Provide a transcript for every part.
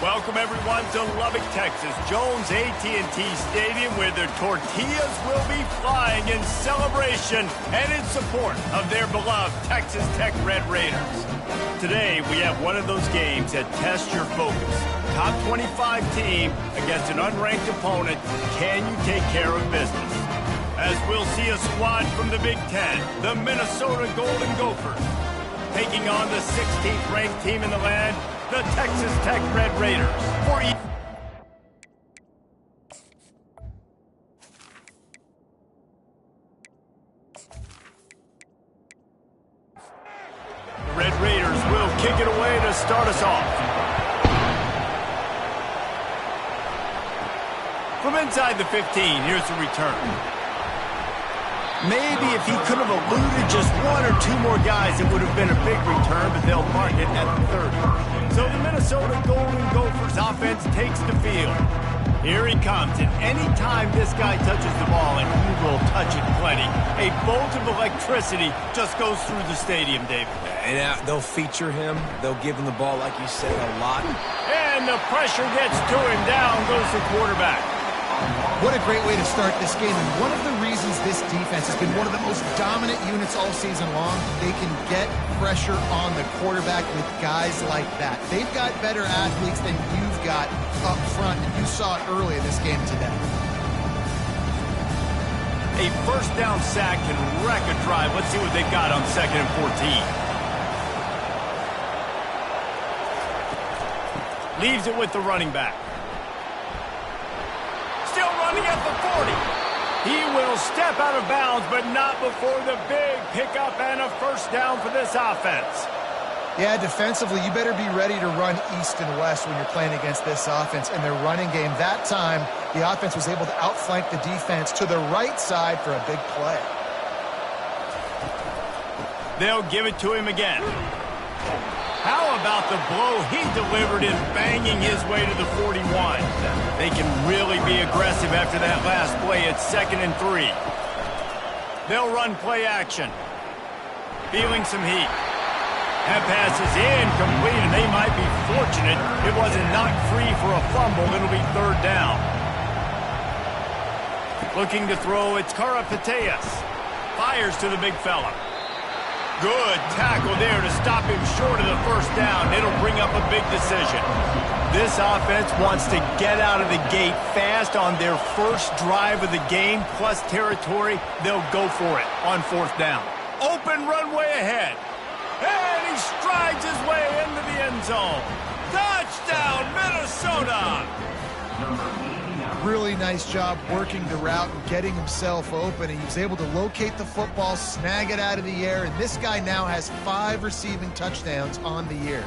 Welcome everyone to Lubbock, Texas, Jones AT&T Stadium, where their tortillas will be flying in celebration and in support of their beloved Texas Tech Red Raiders. Today, we have one of those games that tests your focus. Top 25 team against an unranked opponent. Can you take care of business? As we'll see a squad from the Big Ten, the Minnesota Golden Gophers, taking on the 16th ranked team in the land, the Texas Tech Red Raiders. The Red Raiders will kick it away to start us off. From inside the 15, here's the return. Maybe if he could have eluded just one or two more guys, it would have been a big return, but they'll mark it at the 30. So the Minnesota Golden Gophers offense takes the field. Here he comes, and any time this guy touches the ball, and he will touch it plenty, a bolt of electricity just goes through the stadium, David. And they'll feature him. They'll give him the ball, like you said, a lot. And the pressure gets to him. Down goes the quarterback. What a great way to start this game, and one of the reasons this defense has been one of the most dominant units all season long, they can get pressure on the quarterback with guys like that. They've got better athletes than you've got up front, and you saw it early in this game today. A first down sack can wreck a drive. Let's see what they've got on 2nd and 14. Leaves it with the running back. Still running at the 40. He will step out of bounds, but not before the big pickup and a first down for this offense. Yeah, defensively, you better be ready to run east and west when you're playing against this offense. In their running game, that time, the offense was able to outflank the defense to the right side for a big play. They'll give it to him again. How about the blow he delivered in banging his way to the 41? They can really be aggressive after that last play at 2nd and 3. They'll run play action. Feeling some heat. That pass is incomplete, and they might be fortunate it wasn't knocked free for a fumble. It'll be 3rd down. Looking to throw, it's Karapateas. Fires to the big fella. Good tackle there to stop him short of the first down. It'll bring up a big decision. This offense wants to get out of the gate fast on their first drive of the game, plus territory. They'll go for it on 4th down. Open runway ahead. And he strides his way into the end zone. Touchdown, Minnesota! Really nice job working the route and getting himself open. He was able to locate the football, snag it out of the air, and this guy now has 5 receiving touchdowns on the year.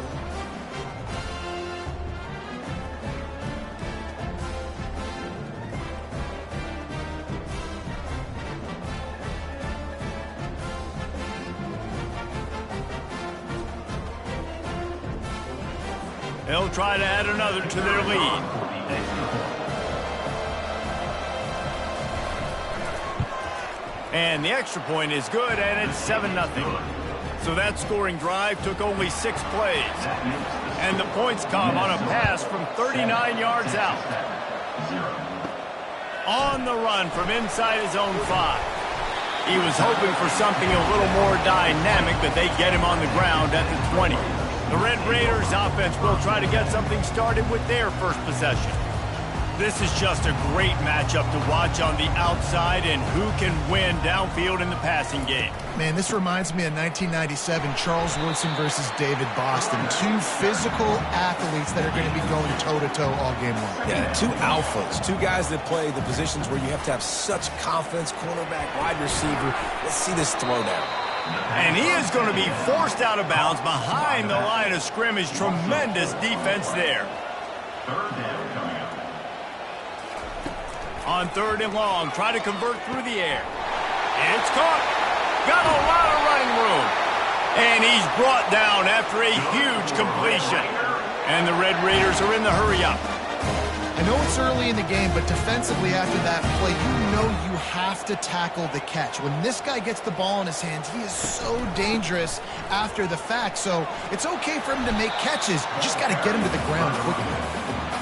They'll try to add another to their lead. And the extra point is good, and it's 7-0. So that scoring drive took only 6 plays. And the points come on a pass from 39 yards out. On the run from inside his own 5. He was hoping for something a little more dynamic, but they get him on the ground at the 20. The Red Raiders offense will try to get something started with their first possession. This is just a great matchup to watch on the outside, and who can win downfield in the passing game. Man, this reminds me of 1997, Charles Woodson versus David Boston. 2 physical athletes that are going to be going toe-to-toe all game long. Yeah, 2 alphas, 2 guys that play the positions where you have to have such confidence, cornerback, wide receiver. Let's see this throwdown. And he is going to be forced out of bounds behind the line of scrimmage. Tremendous defense there. On 3rd and long, try to convert through the air. It's caught. Got a lot of running room. And he's brought down after a huge completion. And the Red Raiders are in the hurry-up. I know it's early in the game, but defensively after that play, you know you have to tackle the catch. When this guy gets the ball in his hands, he is so dangerous after the fact. So it's okay for him to make catches. You just got to get him to the ground quickly.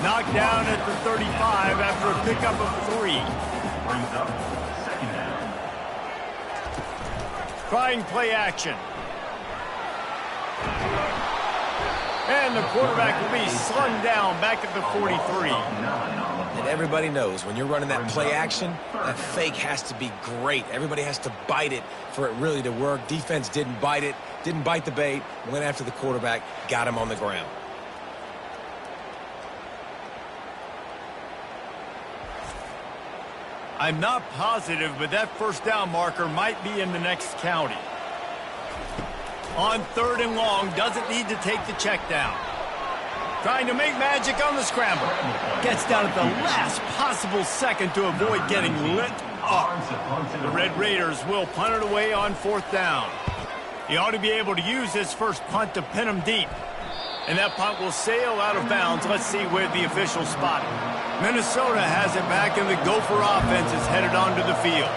Knocked down at the 35 after a pickup of 3. Brings up second down. Trying play action. And the quarterback will be slung down back at the 43. And everybody knows when you're running that play action, that fake has to be great. Everybody has to bite it for it really to work. Defense didn't bite it, didn't bite the bait, went after the quarterback, got him on the ground. I'm not positive, but that first down marker might be in the next county. On 3rd and long, doesn't need to take the check down. Trying to make magic on the scramble. Gets down at the last possible second to avoid getting lit up. The Red Raiders will punt it away on 4th down. He ought to be able to use this first punt to pin him deep. And that punt will sail out of bounds. Let's see where the officials spot it. Minnesota has it back, and the Gopher offense is headed onto the field.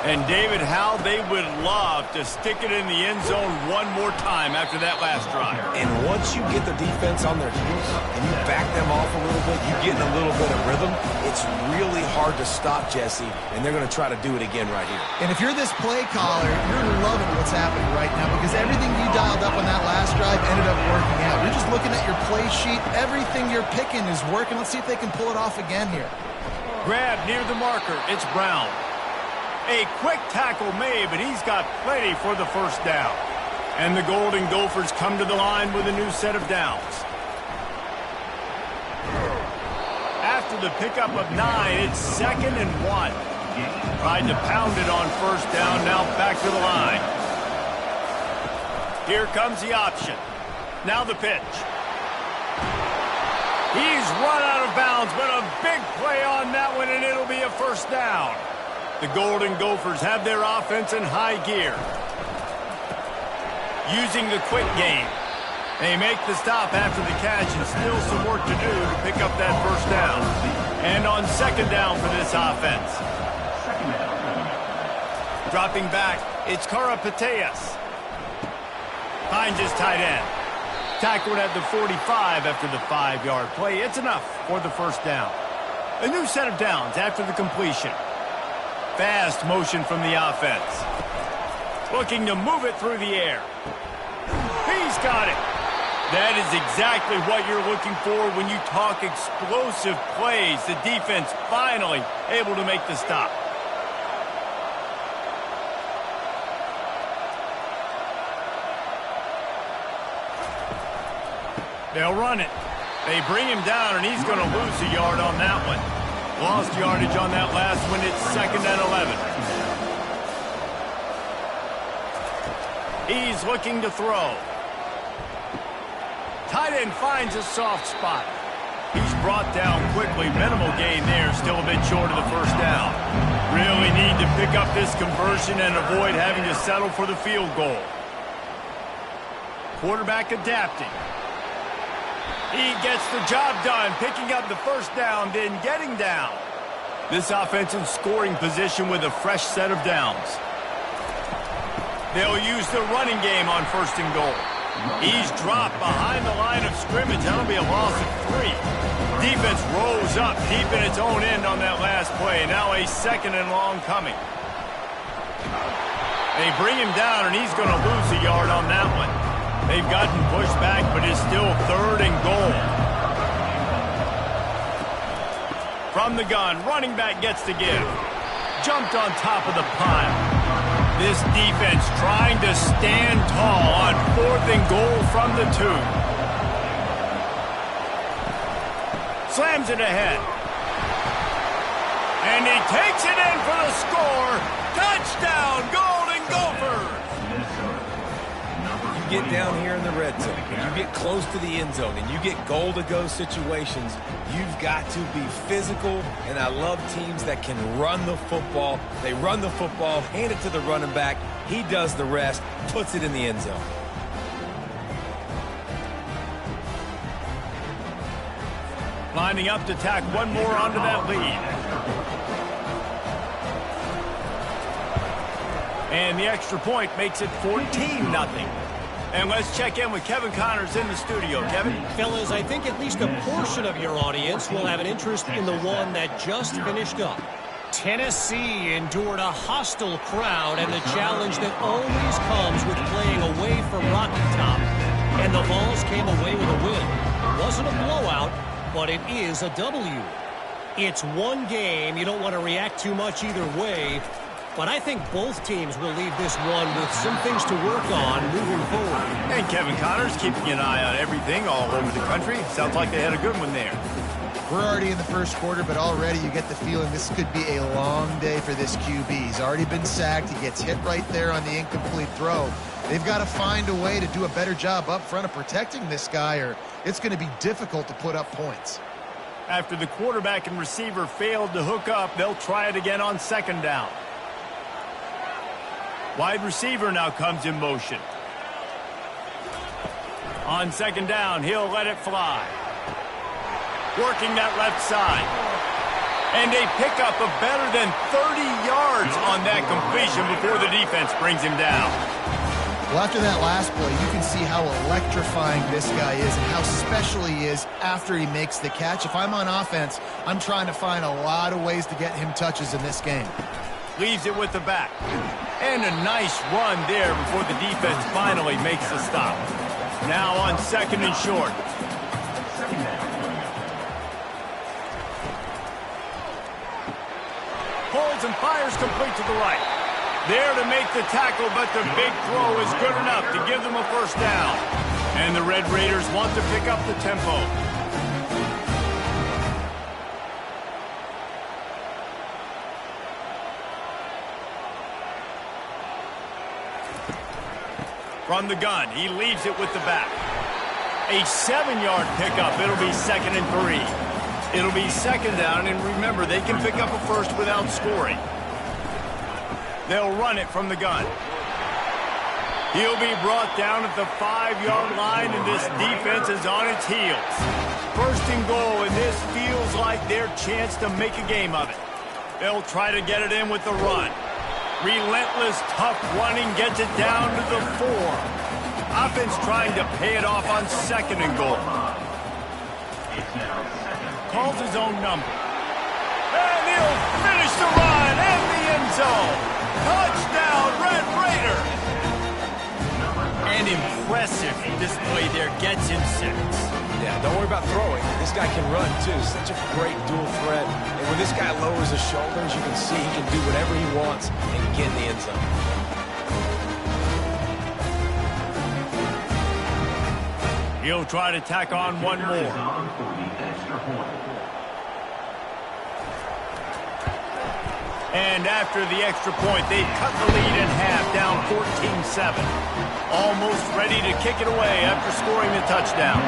And, David, how they would love to stick it in the end zone one more time after that last drive. And once you get the defense on their heels and you back them off a little bit, you get in a little bit of rhythm, it's really hard to stop, Jesse, and they're going to try to do it again right here. And if you're this play caller, you're loving what's happening right now because everything you dialed up on that last drive ended up working out. You're just looking at your play sheet. Everything you're picking is working. Let's see if they can pull it off again here. Grab near the marker. It's Brown. A quick tackle made, but he's got plenty for the first down. And the Golden Gophers come to the line with a new set of downs. After the pickup of 9, it's 2nd and 1. Tried to pound it on first down, now back to the line. Here comes the option. Now the pitch. He's run out of bounds, but a big play on that one, and it'll be a first down. The Golden Gophers have their offense in high gear. Using the quick game. They make the stop after the catch and still some work to do to pick up that first down. And on 2nd down for this offense. Dropping back, it's Karapateas. Finds his tight end. Tackled at the 45 after the 5-yard play. It's enough for the first down. A new set of downs after the completion. Fast motion from the offense. Looking to move it through the air. He's got it. That is exactly what you're looking for when you talk explosive plays. The defense finally able to make the stop. They'll run it. They bring him down, and he's going to lose a yard on that one. Lost yardage on that last one. It's 2nd and 11. He's looking to throw. Tight end finds a soft spot. He's brought down quickly. Minimal gain there. Still a bit short of the first down. Really need to pick up this conversion and avoid having to settle for the field goal. Quarterback adapting. He gets the job done, picking up the first down, then getting down. This offense in scoring position with a fresh set of downs. They'll use the running game on 1st and goal. He's dropped behind the line of scrimmage. That'll be a loss of 3. Defense rolls up deep in its own end on that last play. Now a 2nd and long coming. They bring him down, and he's going to lose a yard on that one. They've gotten pushed back, but it's still 3rd and goal. From the gun, running back gets to give. Jumped on top of the pile. This defense trying to stand tall on 4th and goal from the 2. Slams it ahead. And he takes it in for the score. Touchdown, Golden Gophers! You get down here in the red zone, when you get close to the end zone, and you get goal-to-go situations, you've got to be physical, and I love teams that can run the football. They run the football, hand it to the running back, he does the rest, puts it in the end zone. Lining up to tack one more onto that lead. And the extra point makes it 14-0. And let's check in with Kevin Connors in the studio. Kevin? Fellas, I think at least a portion of your audience will have an interest in the one that just finished up. Tennessee endured a hostile crowd and the challenge that always comes with playing away from Rocky Top. And the Vols came away with a win. It wasn't a blowout, but it is a W. It's one game. You don't want to react too much either way. But I think both teams will leave this one with some things to work on moving forward. And Kevin Connors keeping an eye on everything all over the country. Sounds like they had a good one there. We're already in the first quarter, but already you get the feeling this could be a long day for this QB. He's already been sacked. He gets hit right there on the incomplete throw. They've got to find a way to do a better job up front of protecting this guy, or it's going to be difficult to put up points. After the quarterback and receiver failed to hook up, they'll try it again on second down. Wide receiver now comes in motion. On second down, he'll let it fly. Working that left side. And a pickup of better than 30 yards on that completion before the defense brings him down. Well, after that last play, you can see how electrifying this guy is and how special he is after he makes the catch. If I'm on offense, I'm trying to find a lot of ways to get him touches in this game. Leaves it with the back. And a nice run there before the defense finally makes the stop. Now on second and short. Holds and fires complete to the right. There to make the tackle, but the big throw is good enough to give them a first down. And the Red Raiders want to pick up the tempo. From the gun, he leaves it with the back. A 7-yard pickup. It'll be 2nd and 3. It'll be second down, and remember, they can pick up a first without scoring. They'll run it from the gun. He'll be brought down at the 5-yard line, and this defense is on its heels. First and goal, and this feels like their chance to make a game of it. They'll try to get it in with the run. Relentless, tough running gets it down to the 4. Offense trying to pay it off on second and goal. Calls his own number. And he'll finish the run in the end zone. Touchdown, Red Raider. An impressive display there. Gets him 6. Yeah, don't worry about throwing. This guy can run, too. Such a great dual threat. And when this guy lowers his shoulders, you can see he can do whatever he wants and get in the end zone. He'll try to tack on one more. And after the extra point, they've cut the lead in half, down 14-7. Almost ready to kick it away after scoring the touchdown.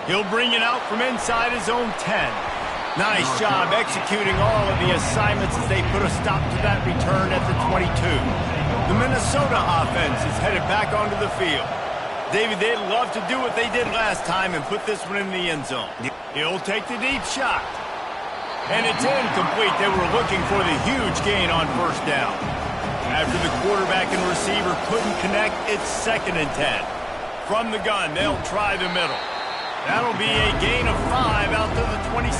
He'll bring it out from inside his own 10. Nice job executing all of the assignments as they put a stop to that return at the 22. The Minnesota offense is headed back onto the field. David, they'd love to do what they did last time and put this one in the end zone. He'll take the deep shot. And it's incomplete. They were looking for the huge gain on first down. After the quarterback and receiver couldn't connect, it's 2nd and 10. From the gun, they'll try the middle. That'll be a gain of 5 out to the 27.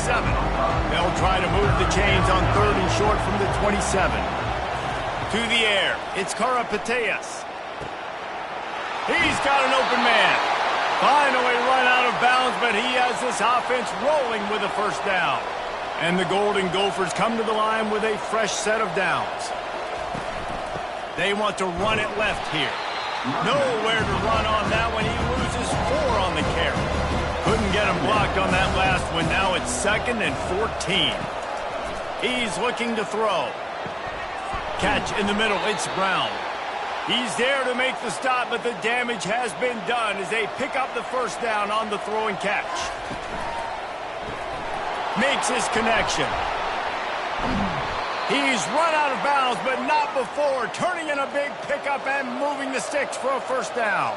They'll try to move the chains on 3rd and short from the 27. To the air, it's Karapateas. He's got an open man. Finally run out of bounds, but he has this offense rolling with a first down. And the Golden Gophers come to the line with a fresh set of downs. They want to run it left here. Nowhere to run on that one. He loses 4 on the carry. Couldn't get him blocked on that last one. Now it's 2nd and 14. He's looking to throw. Catch in the middle. It's Brown. He's there to make the stop, but the damage has been done as they pick up the first down on the throw and catch. Makes his connection. He's run out of bounds, but not before. Turning in a big pickup and moving the sticks for a first down.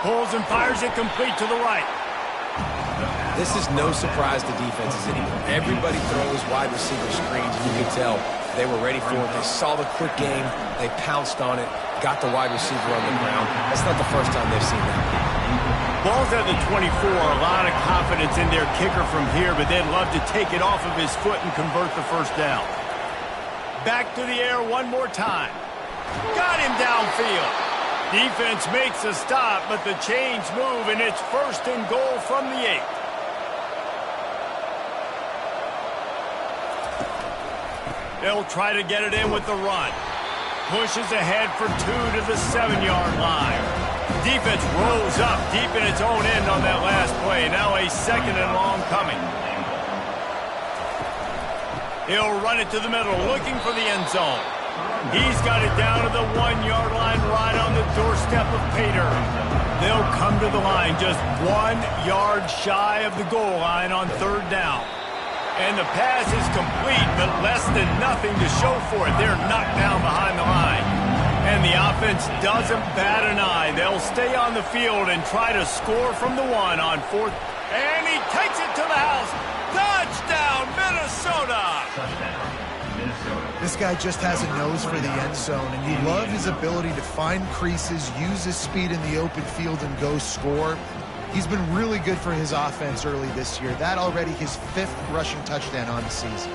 Pulls and fires it complete to the right. This is no surprise to defenses anymore. Everybody throws wide receiver screens, and you can tell they were ready for it. They saw the quick game. They pounced on it, got the wide receiver on the ground. That's not the first time they've seen that. Ball's at the 24. A lot of confidence in their kicker from here, but they'd love to take it off of his foot and convert the first down. Back to the air one more time. Got him downfield. Defense makes a stop, but the chains move, and it's 1st and goal from the 8. They'll try to get it in with the run. Pushes ahead for 2 to the 7-yard line. Defense rolls up deep in its own end on that last play. Now a 2nd and long coming. He'll run it to the middle, looking for the end zone. He's got it down to the 1-yard line, right on the doorstep of Pater. They'll come to the line just 1 yard shy of the goal line on 3rd down. And the pass is complete, but less than nothing to show for it. They're knocked down behind the line. And the offense doesn't bat an eye. They'll stay on the field and try to score from the 1 on 4th. And he takes it to the house. Touchdown, Minnesota! This guy just has a nose for the end zone, and you love his ability to find creases, use his speed in the open field, and go score. He's been really good for his offense early this year. That already his 5th rushing touchdown on the season.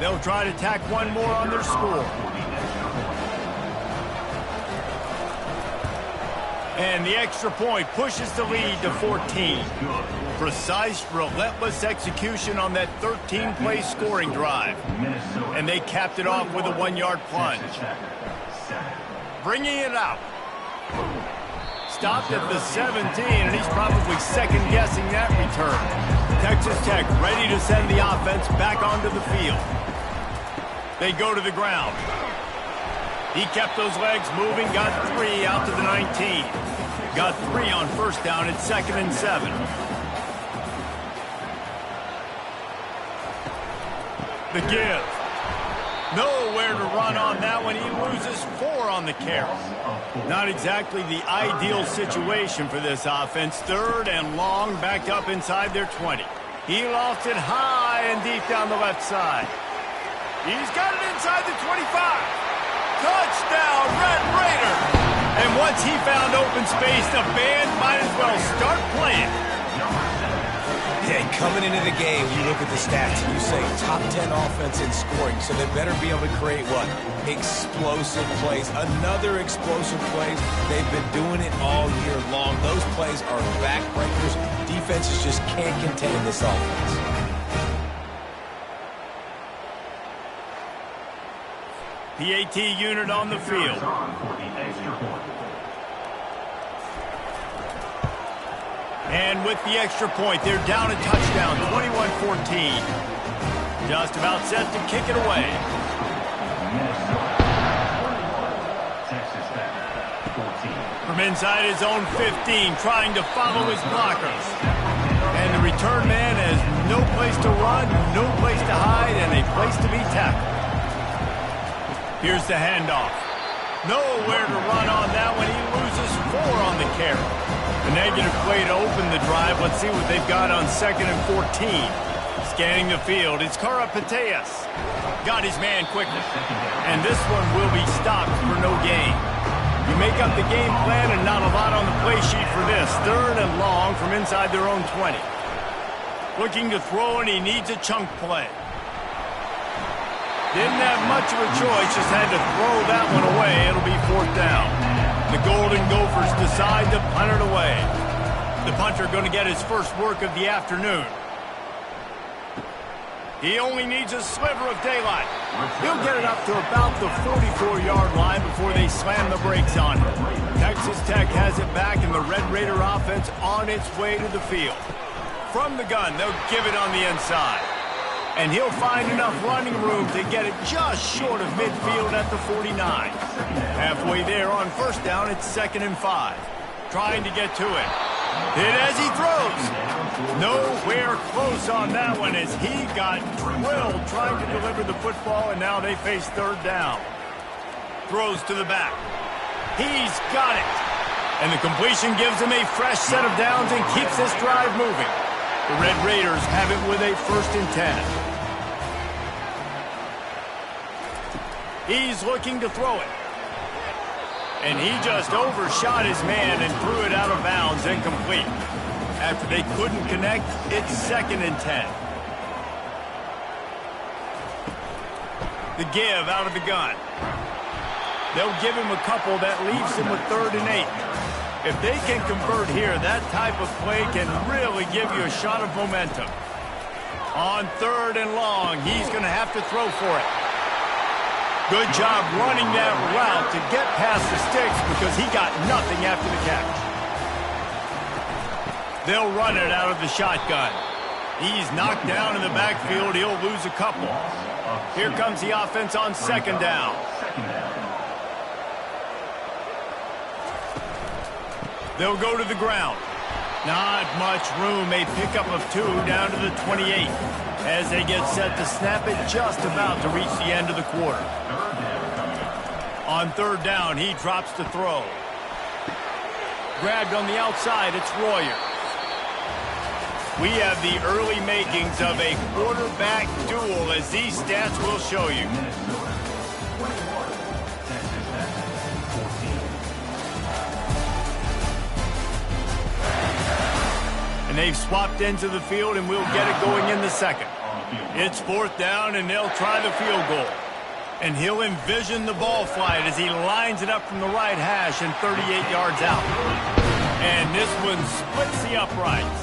They'll try to tack one more on their score. And the extra point pushes the lead to 14. Precise, relentless execution on that 13-play scoring drive. And they capped it off with a 1-yard plunge. Bringing it out. Stopped at the 17, and he's probably second-guessing that return. Texas Tech ready to send the offense back onto the field. They go to the ground. He kept those legs moving, got 3 out to the 19. Got 3 on 1st down at 2nd and 7. The give. Nowhere to run on that one. He loses 4 on the carry. Not exactly the ideal situation for this offense. 3rd and long, backed up inside their 20. He lost it high and deep down the left side. He's got it inside the 25. Touchdown, Red Raider! And once he found open space, the band might as well start playing. Yeah, coming into the game, you look at the stats and you say top 10 offense in scoring, so they better be able to create what? Explosive plays. Another explosive plays. They've been doing it all year long. Those plays are backbreakers. Defenses just can't contain this offense. PAT unit on the field. And with the extra point, they're down a touchdown, 21-14. Just about set to kick it away. From inside his own 15, trying to follow his blockers. And the return man has no place to run, no place to hide, and a place to be tackled. Here's the handoff. Nowhere to run on that one. He loses 4 on the carry. A negative play to open the drive. Let's see what they've got on 2nd and 14. Scanning the field, it's Karapateas. Got his man quickly. And this one will be stopped for no gain. You make up the game plan and not a lot on the play sheet for this. 3rd and long from inside their own 20. Looking to throw, and he needs a chunk play. Didn't have much of a choice, just had to throw that one away. It'll be 4th down. The Golden Gophers decide to punt it away. The punter going to get his first work of the afternoon. He only needs a sliver of daylight. He'll get it up to about the 44-yard line before they slam the brakes on him. Texas Tech has it back, and the Red Raider offense on its way to the field. From the gun, they'll give it on the inside. And he'll find enough running room to get it just short of midfield at the 49. Halfway there on 1st down, it's 2nd and 5. Trying to get to it. Hit as he throws. Nowhere close on that one as he got drilled trying to deliver the football, and now they face 3rd down. Throws to the back. He's got it. And the completion gives him a fresh set of downs and keeps this drive moving. The Red Raiders have it with a 1st and 10. He's looking to throw it. And he just overshot his man and threw it out of bounds, incomplete. After they couldn't connect, it's 2nd and 10. The give out of the gun. They'll give him a couple that leaves him with 3rd and 8. If they can convert here, that type of play can really give you a shot of momentum. On 3rd and long, he's going to have to throw for it. Good job running that route to get past the sticks because he got nothing after the catch. They'll run it out of the shotgun. He's knocked down in the backfield. He'll lose a couple. Here comes the offense on 2nd down. They'll go to the ground. Not much room. A pickup of 2 down to the 28 as they get set to snap it just about to reach the end of the quarter. On 3rd down, he drops to throw. Grabbed on the outside, it's Royer. We have the early makings of a quarterback duel, as these stats will show you. And they've swapped into the field, and we'll get it going in the 2nd. It's 4th down, and they'll try the field goal. And he'll envision the ball flight as he lines it up from the right hash and 38 yards out. And this one splits the uprights.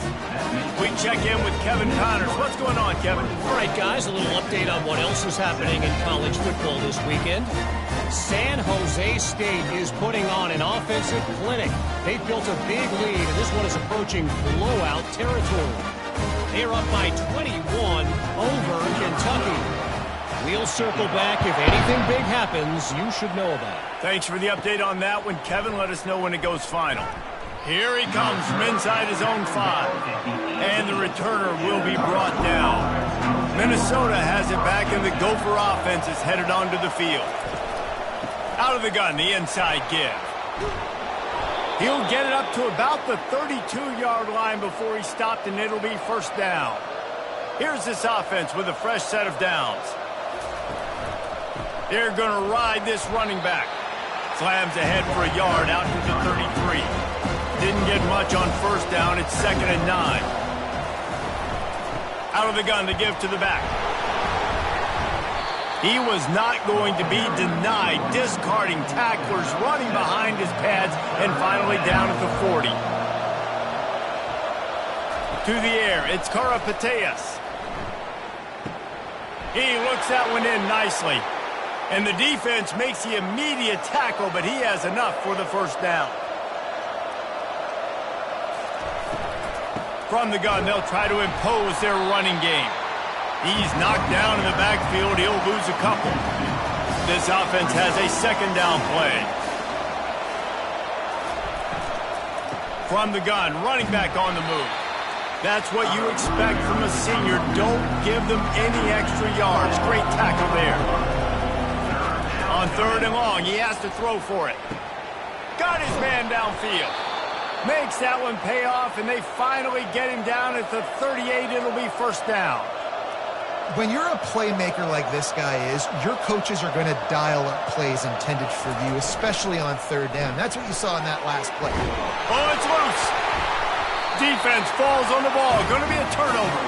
We check in with Kevin Connors. What's going on, Kevin? All right, guys, a little update on what else is happening in college football this weekend. San Jose State is putting on an offensive clinic. They've built a big lead, and this one is approaching blowout territory. They are up by 21 over Kentucky. We'll circle back. If anything big happens, you should know about it. Thanks for the update on that one, Kevin. Let us know when it goes final. Here he comes from inside his own 5. And the returner will be brought down. Minnesota has it back, and the Gopher offense is headed onto the field. Out of the gun, the inside give. He'll get it up to about the 32-yard line before he stopped, and it'll be 1st down. Here's this offense with a fresh set of downs. They're going to ride this running back. Slams ahead for a yard out to the 33. Didn't get much on 1st down. It's 2nd and 9. Out of the gun to give to the back. He was not going to be denied, discarding tacklers, running behind his pads, and finally down at the 40. To the air, it's Karapateas. He looks that one in nicely. And the defense makes the immediate tackle, but he has enough for the 1st down. From the gun, they'll try to impose their running game. He's knocked down in the backfield. He'll lose a couple. This offense has a 2nd down play. From the gun, running back on the move. That's what you expect from a senior. Don't give them any extra yards. Great tackle there. On 3rd and long, he has to throw for it. Got his man downfield. Makes that one pay off, and they finally get him down at the 38. It'll be 1st down. When you're a playmaker like this guy is, your coaches are going to dial up plays intended for you, especially on 3rd down. That's what you saw in that last play. Oh, it's loose. Defense falls on the ball. Going to be a turnover.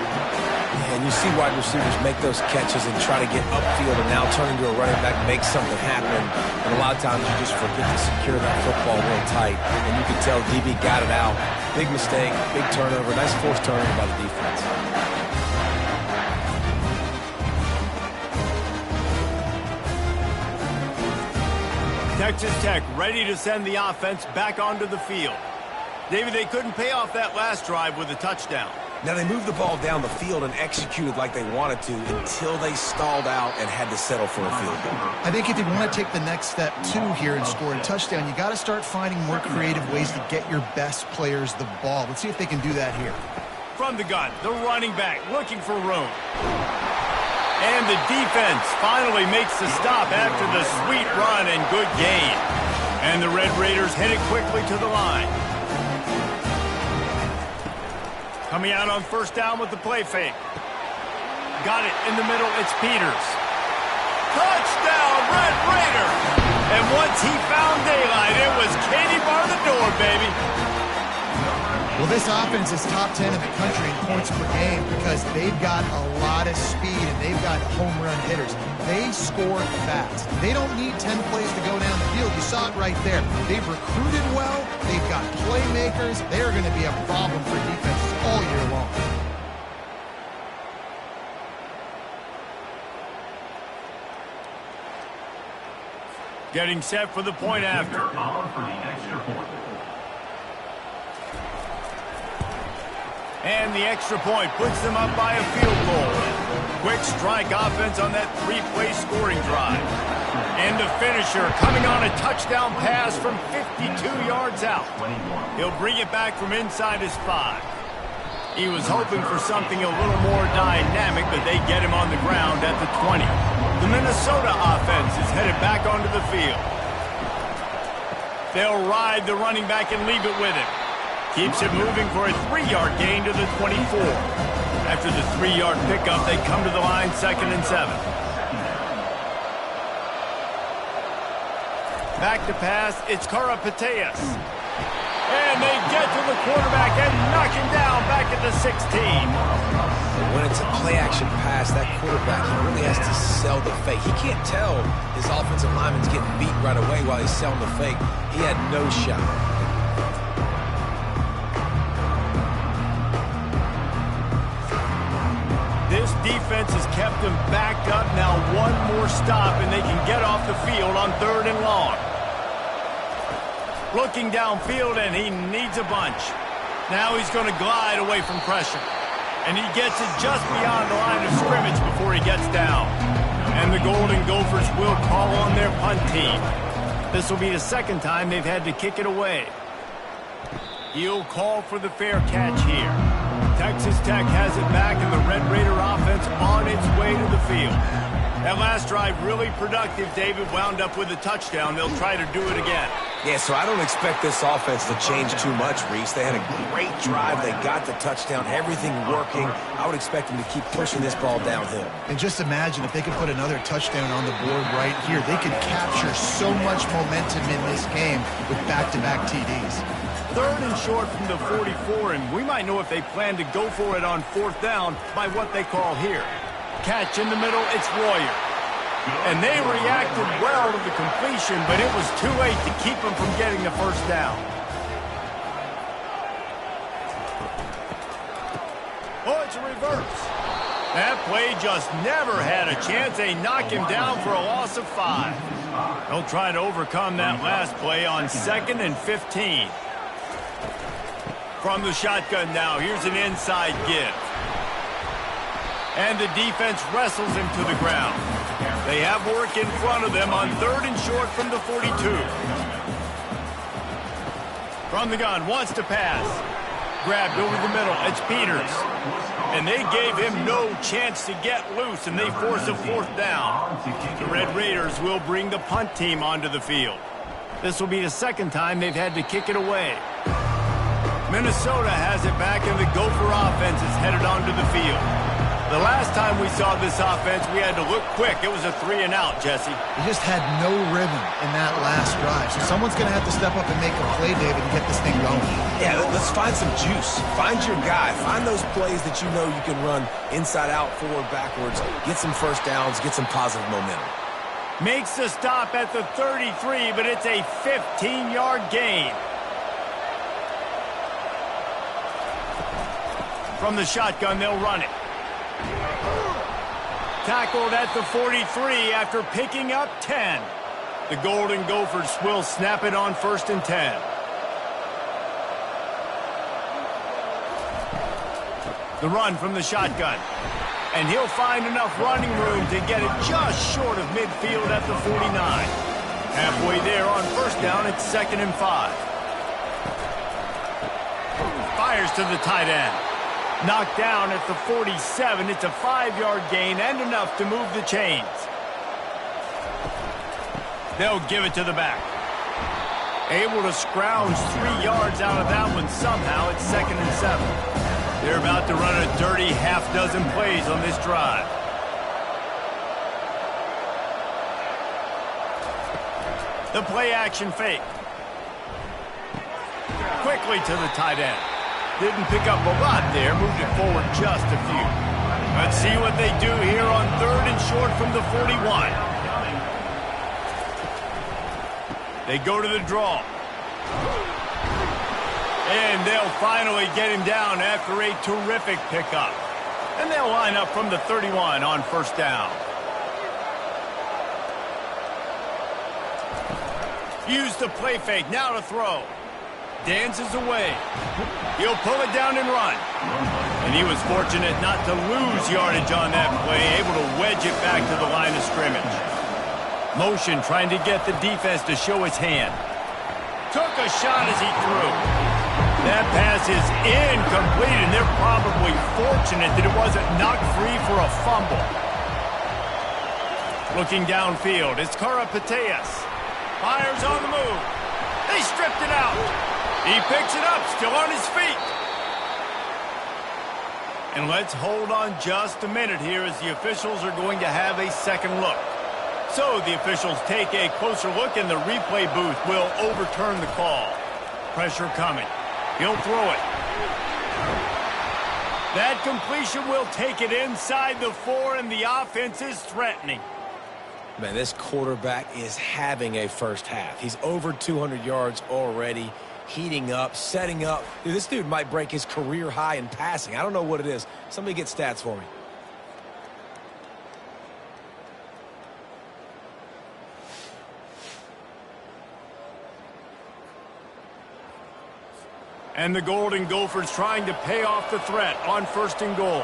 And you see wide receivers make those catches and try to get upfield and now turn into a running back, make something happen. And a lot of times you just forget to secure that football real tight. And you can tell DB got it out. Big mistake, big turnover. Nice forced turnover by the defense. Texas Tech ready to send the offense back onto the field. David, they couldn't pay off that last drive with a touchdown. Now, they moved the ball down the field and executed like they wanted to until they stalled out and had to settle for a field goal. I think if you want to take the next step, too, here and score a touchdown, you got to start finding more creative ways to get your best players the ball. Let's see if they can do that here. From the gun, the running back looking for room. And the defense finally makes the stop after the sweet run and good gain. And the Red Raiders headed quickly to the line. Coming out on first down with the play fake. Got it in the middle. It's Peters. Touchdown, Red Raiders! And once he found daylight, it was Katie bar the door, baby. Well, this offense is top 10 in the country in points per game because they've got a lot of speed and they've got home run hitters. They score fast. They don't need 10 plays to go down the field. You saw it right there. They've recruited well. They've got playmakers. They're going to be a problem for defenses all year long. Getting set for the point after. And the extra point puts them up by a field goal. Quick strike offense on that three-play scoring drive. And the finisher coming on a touchdown pass from 52 yards out. He'll bring it back from inside his 5. He was hoping for something a little more dynamic, but they get him on the ground at the 20. The Minnesota offense is headed back onto the field. They'll ride the running back and leave it with him. Keeps it moving for a 3-yard gain to the 24. After the 3-yard pickup, they come to the line 2nd and 7. Back to pass, it's Karapateas. And they get to the quarterback and knock him down back at the 16. When it's a play-action pass, that quarterback, he really has to sell the fake. He can't tell his offensive lineman's getting beat right away while he's selling the fake. He had no shot. This defense has kept them backed up. Now one more stop and they can get off the field on 3rd and long. Looking downfield and he needs a bunch. Now he's going to glide away from pressure. And he gets it just beyond the line of scrimmage before he gets down. And the Golden Gophers will call on their punt team. This will be the 2nd time they've had to kick it away. He'll call for the fair catch here. Texas Tech has it back, and the Red Raider offense on its way to the field. That last drive really productive. David wound up with a touchdown. They'll try to do it again. Yeah, so I don't expect this offense to change too much, Reese. They had a great drive. They got the touchdown, everything working. I would expect them to keep pushing this ball downhill. And just imagine if they could put another touchdown on the board right here. They could capture so much momentum in this game with back-to-back TDs. 3rd and short from the 44, and we might know if they plan to go for it on 4th down by what they call here. Catch in the middle, it's Royer. And they reacted well to the completion, but it was too late to keep them from getting the first down. Oh, it's a reverse. That play just never had a chance. They knock him down for a loss of 5. They'll try to overcome that last play on 2nd and 15. From the shotgun now, here's an inside give. And the defense wrestles him to the ground. They have work in front of them on 3rd and short from the 42. From the gun, wants to pass. Grabbed over the middle, it's Peters. And they gave him no chance to get loose, and they force a 4th down. The Red Raiders will bring the punt team onto the field. This will be the 2nd time they've had to kick it away. Minnesota has it back, and the Gopher offense is headed onto the field. The last time we saw this offense, we had to look quick. It was a 3-and-out, Jesse. They just had no rhythm in that last drive. So someone's going to have to step up and make a play, David, and get this thing going. Yeah, let's find some juice. Find your guy. Find those plays that you know you can run inside out, forward, backwards. Get some first downs. Get some positive momentum. Makes the stop at the 33, but it's a 15-yard gain. From the shotgun, they'll run it. Tackled at the 43 after picking up 10. The Golden Gophers will snap it on 1st and 10. The run from the shotgun. And he'll find enough running room to get it just short of midfield at the 49. Halfway there on 1st down, it's 2nd and 5. Fires to the tight end. Knocked down at the 47. It's a 5-yard gain and enough to move the chains. They'll give it to the back. Able to scrounge 3 yards out of that one somehow. It's 2nd and 7. They're about to run a dirty half-dozen plays on this drive. The play-action fake. Quickly to the tight end. Didn't pick up a lot there. Moved it forward just a few. Let's see what they do here on 3rd and short from the 41. They go to the draw. And they'll finally get him down after a terrific pickup. And they'll line up from the 31 on 1st down. Use the play fake, now to throw. Dances away. He'll pull it down and run. And he was fortunate not to lose yardage on that play, able to wedge it back to the line of scrimmage. Motion trying to get the defense to show his hand. Took a shot as he threw. That pass is incomplete, and they're probably fortunate that it wasn't knocked free for a fumble. Looking downfield, it's Karapateas. Fires on the move. They stripped it out. He picks it up, still on his feet. And let's hold on just a minute here as the officials are going to have a second look. So the officials take a closer look, and the replay booth will overturn the call. Pressure coming. He'll throw it. That completion will take it inside the 4, and the offense is threatening. Man, this quarterback is having a first half. He's over 200 yards already, heating up, setting up. Dude, this dude might break his career high in passing. I don't know what it is. Somebody get stats for me. And the Golden Gophers trying to pay off the threat on 1st and goal.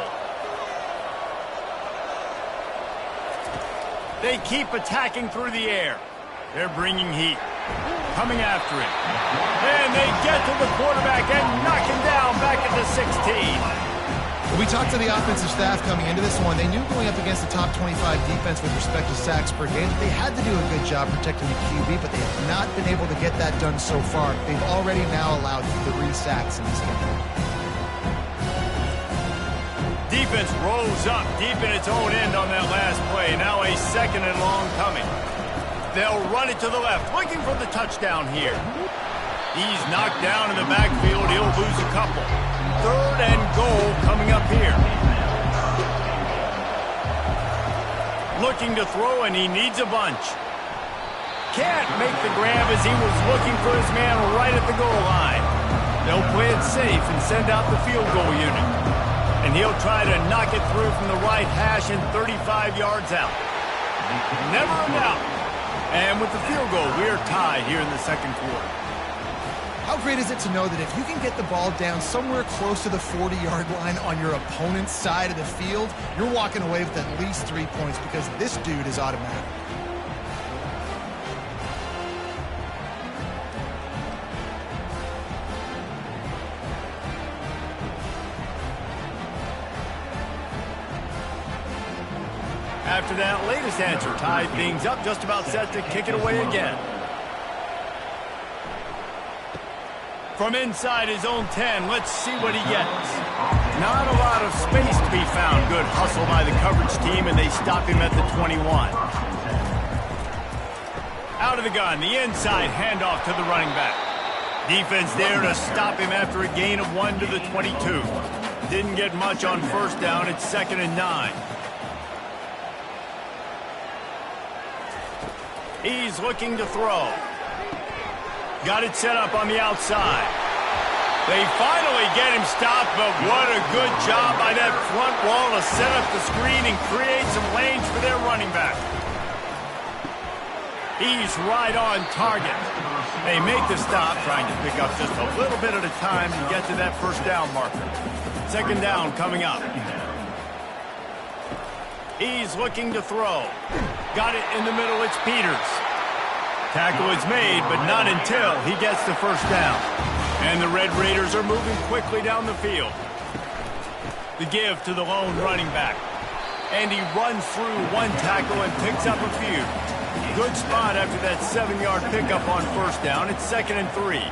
They keep attacking through the air. They're bringing heat. Coming after him. And they get to the quarterback and knock him down back at the 16. We talked to the offensive staff coming into this one. They knew going up against the top 25 defense with respect to sacks per game, they had to do a good job protecting the QB, but they have not been able to get that done so far. They've already now allowed 3 sacks in this game. Defense rolls up deep in its own end on that last play. Now a 2nd and long coming. They'll run it to the left, looking for the touchdown here. He's knocked down in the backfield. He'll lose a couple. 3rd and goal coming up here. Looking to throw, and he needs a bunch. Can't make the grab as he was looking for his man right at the goal line. They'll play it safe and send out the field goal unit. And he'll try to knock it through from the right hash and 35 yards out. Never a doubt. And with the field goal, we're tied here in the 2nd quarter. How great is it to know that if you can get the ball down somewhere close to the 40-yard line on your opponent's side of the field, you're walking away with at least 3 points because this dude is automatic. After that latest answer, tied things up, just about set to kick it away again. From inside his own 10, let's see what he gets. Not a lot of space to be found. Good hustle by the coverage team, and they stop him at the 21. Out of the gun, the inside handoff to the running back. Defense there to stop him after a gain of 1 to the 22. Didn't get much on 1st down. It's 2nd and 9. He's looking to throw. Got it set up on the outside. They finally get him stopped, but what a good job by that front wall to set up the screen and create some lanes for their running back. He's right on target. They make the stop, trying to pick up just a little bit at a time to get to that 1st down marker. 2nd down coming up. He's looking to throw. Got it in the middle, it's Peters. Tackle is made, but not until he gets the 1st down. And the Red Raiders are moving quickly down the field. The give to the lone running back. And he runs through one tackle and picks up a few. Good spot after that 7-yard pickup on first down. It's 2nd and 3.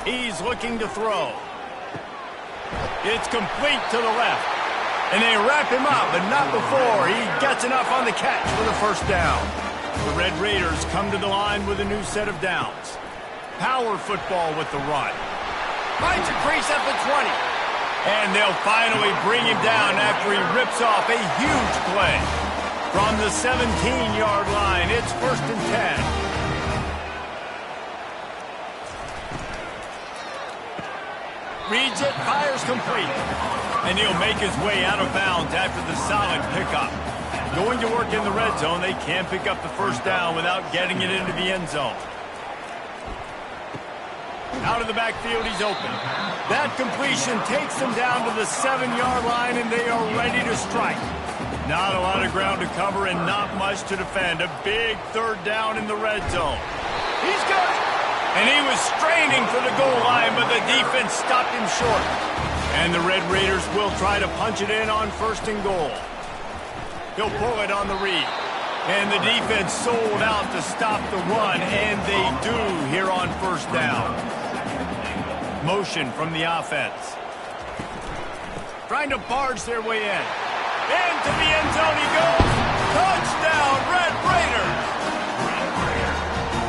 He's looking to throw. It's complete to the left. And they wrap him up, but not before he gets enough on the catch for the first down. The Red Raiders come to the line with a new set of downs. Power football with the run. Finds a crease at the 20. And they'll finally bring him down after he rips off a huge play. From the 17-yard line, it's 1st and 10. Reads it, fires complete. And he'll make his way out of bounds after the solid pickup. Going to work in the red zone, they can't pick up the first down without getting it into the end zone. Out of the backfield, he's open. That completion takes them down to the 7-yard line, and they are ready to strike. Not a lot of ground to cover and not much to defend. A big 3rd down in the red zone. He's got it. And he was straining for the goal line, but the defense stopped him short. And the Red Raiders will try to punch it in on 1st and goal. He'll pull it on the read. And the defense sold out to stop the run, and they do here on 1st down. Motion from the offense. Trying to barge their way in. Into the end zone he goes. Touchdown, Red Raiders!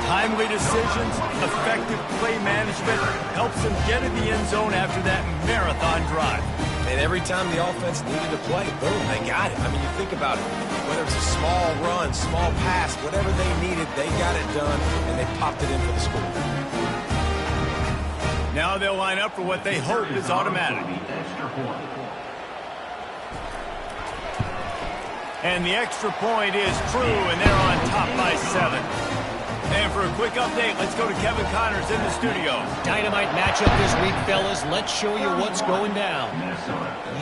Timely decisions, effective play management helps them get in the end zone after that marathon drive. And every time the offense needed to play, boom, they got it. I mean, you think about it. Whether it's a small run, small pass, whatever they needed, they got it done, and they popped it in for the score. Now they'll line up for what they hope is automatic. And the extra point is true, and they're on top by 7. And for a quick update, let's go to Kevin Connors in the studio. Dynamite matchup this week, fellas. Let's show you what's going down.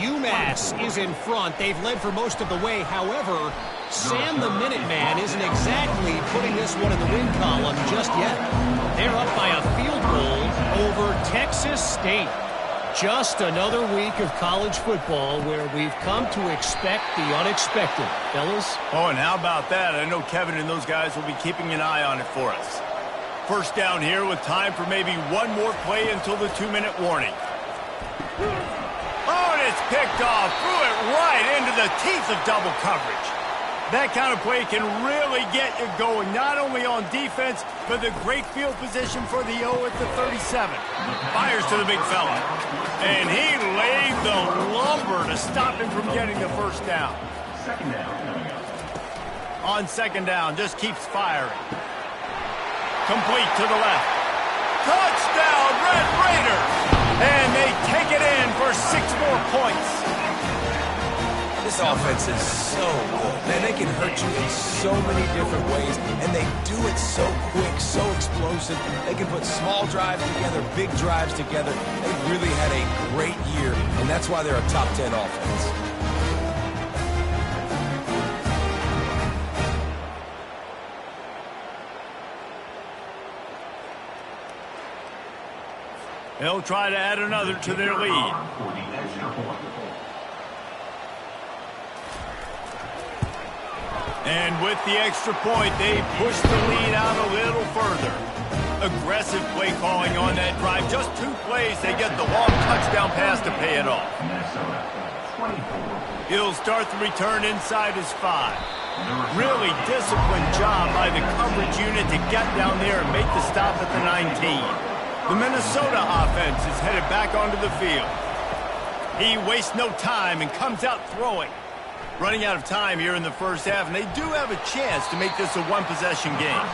UMass is in front. They've led for most of the way. However, Sam the Minuteman isn't exactly putting this one in the win column just yet. They're up by a field goal over Texas State. Just another week of college football where we've come to expect the unexpected. Fellas? Oh, and how about that? I know Kevin and those guys will be keeping an eye on it for us. First down here with time for maybe one more play until the 2-minute warning. Oh, and it's picked off. Threw it right into the teeth of double coverage. That kind of play can really get you going, not only on defense, but the great field position for the O at the 37. Fires to the big fella. And he laid the lumber to stop him from getting the first down. On 2nd down, just keeps firing. Complete to the left. Touchdown, Red Raiders! And they take it in for 6 more points. This offense is so good. Man, they can hurt you in so many different ways, and they do it so quick, so explosive. They can put small drives together, big drives together. They've really had a great year, and that's why they're a top 10 offense. They'll try to add another to their lead. And with the extra point, they push the lead out a little further. Aggressive play calling on that drive. Just 2 plays, they get the long touchdown pass to pay it off. He'll start the return inside his 5. Really disciplined job by the coverage unit to get down there and make the stop at the 19. The Minnesota offense is headed back onto the field. He wastes no time and comes out throwing. Running out of time here in the first half, and they do have a chance to make this a 1-possession game.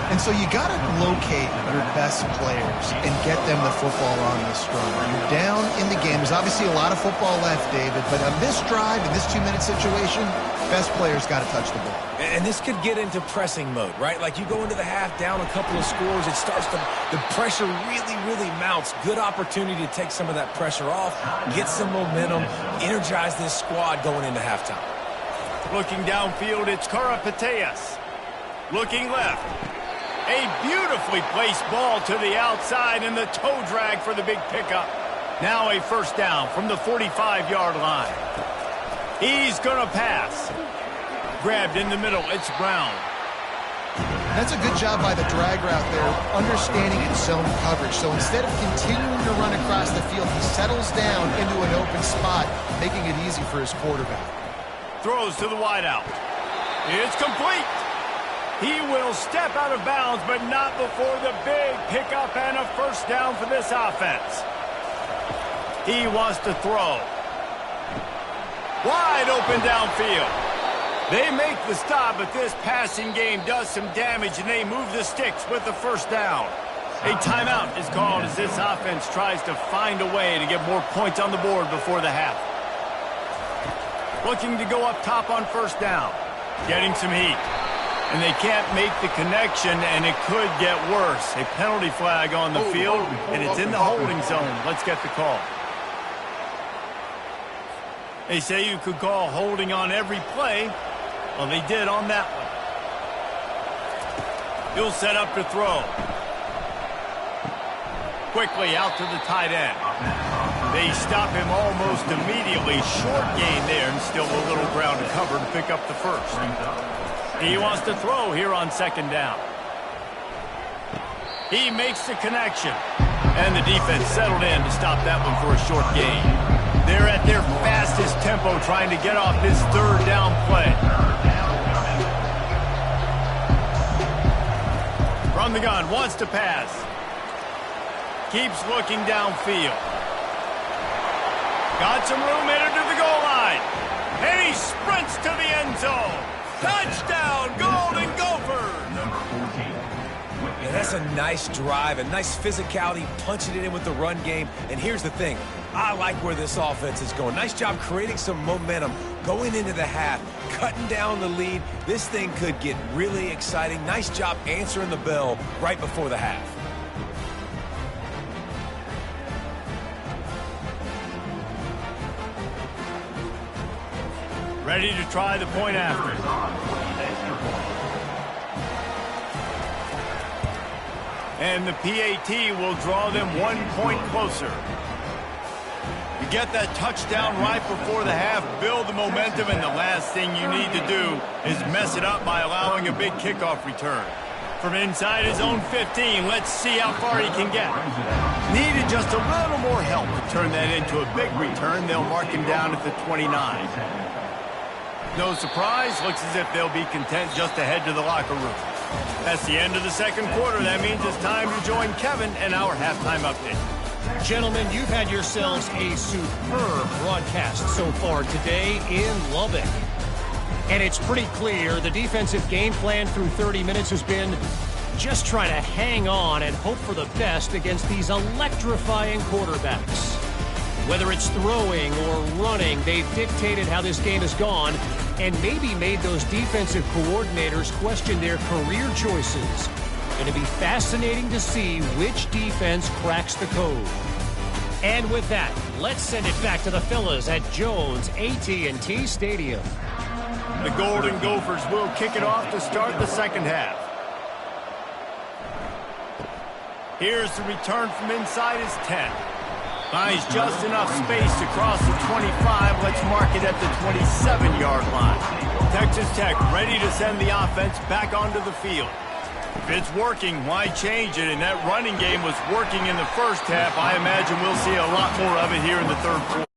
And so you got to locate your best players and get them the football on this run. You're down in the game. There's obviously a lot of football left, David, but on this drive, in this 2-minute situation, best players got to touch the ball. And this could get into pressing mode, right? Like you go into the half down a couple of scores, it starts to, the pressure really mounts. Good opportunity to take some of that pressure off, get some momentum, energize this squad going into halftime. Looking downfield, it's Karapateas. Looking left. A beautifully placed ball to the outside and the toe drag for the big pickup. Now a first down from the 45-yard line. He's going to pass. Grabbed in the middle. It's Brown. That's a good job by the drag route there, understanding its zone coverage. So instead of continuing to run across the field, he settles down into an open spot, making it easy for his quarterback. Throws to the wideout. It's complete. He will step out of bounds, but not before the big pickup and a first down for this offense. He wants to throw. Wide open downfield. They make the stop, but this passing game does some damage, and they move the sticks with the first down. A timeout is called as this offense tries to find a way to get more points on the board before the half. Looking to go up top on first down. Getting some heat. And they can't make the connection, and it could get worse. A penalty flag on the field, and it's in the holding zone. Let's get the call. They say you could call holding on every play. Well, they did on that one. He'll set up to throw. Quickly out to the tight end. They stop him almost immediately. Short gain there, and still a little ground to cover to pick up the first. He wants to throw here on second down. He makes the connection. And the defense settled in to stop that one for a short gain. They're at their fastest tempo trying to get off this third down play. From the gun, wants to pass. Keeps looking downfield. Got some room headed to the goal line. And he sprints to the end zone. Touchdown, Golden Gophers! Yeah, that's a nice drive, a nice physicality, punching it in with the run game. And here's the thing. I like where this offense is going. Nice job creating some momentum going into the half, cutting down the lead. This thing could get really exciting. Nice job answering the bell right before the half. Ready to try the point after. And the PAT will draw them 1 point closer. You get that touchdown right before the half, build the momentum, and the last thing you need to do is mess it up by allowing a big kickoff return. From inside his own 15, let's see how far he can get. Needed just a little more help to turn that into a big return. They'll mark him down at the 29. No surprise, looks as if they'll be content just to head to the locker room. That's the end of the second quarter. That means it's time to join Kevin and our halftime update. Gentlemen, you've had yourselves a superb broadcast so far today in Lubbock. And it's pretty clear the defensive game plan through 30 minutes has been just trying to hang on and hope for the best against these electrifying quarterbacks. Whether it's throwing or running, they've dictated how this game has gone and maybe made those defensive coordinators question their career choices. Going to be fascinating to see which defense cracks the code. And with that, let's send it back to the fellas at Jones AT&T Stadium. The Golden Gophers will kick it off to start the second half. Here's the return from inside his 10. Finds just enough space to cross the 25. Let's mark it at the 27-yard line. Texas Tech ready to send the offense back onto the field. If it's working, why change it? And that running game was working in the first half. I imagine we'll see a lot more of it here in the third quarter.